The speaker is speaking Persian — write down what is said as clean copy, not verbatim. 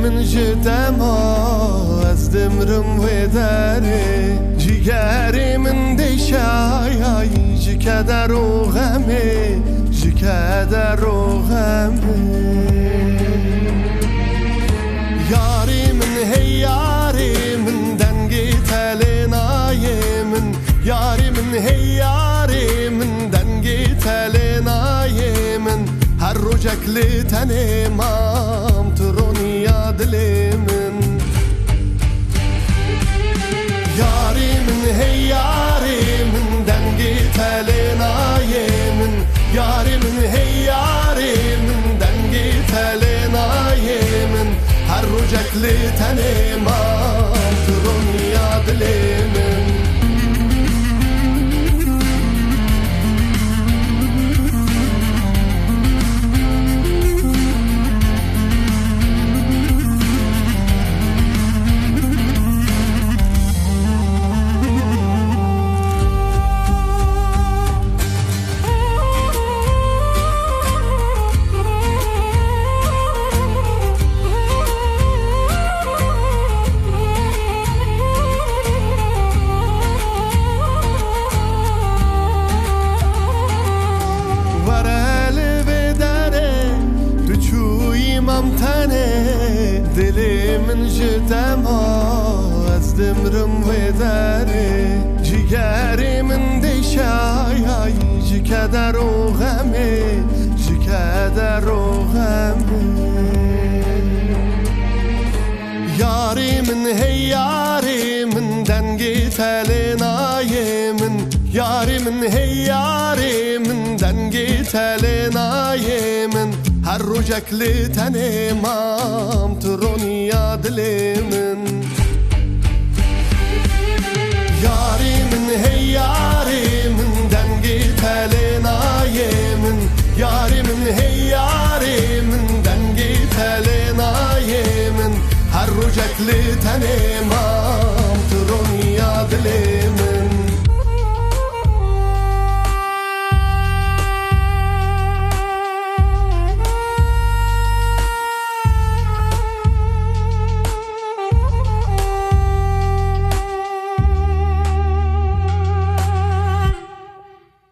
من جدم از دمرم و داره جگری من دیشای جی کدر و غمه جی کدر و غمه یاری من هی یاری من دنگی تلنای من یاری من هی یاری من دنگی تلنای من هر رو جکلی تنمام ترونی یادلی من یاری من هی یاری من دنگی تلنای من یاری من هی یاری من دنگی تلنای من هر رو جکلی تنمام ترونی یادلی من دلی من جدم از دمرم و داره جگری من دیشای جی کدر و غمه جی کدر و غمه یاری من هی یاری من دنگی تلنای من یاری من هی یاری من دنگی تلنای من هر رو جکلی تنمام ترونی یادلی من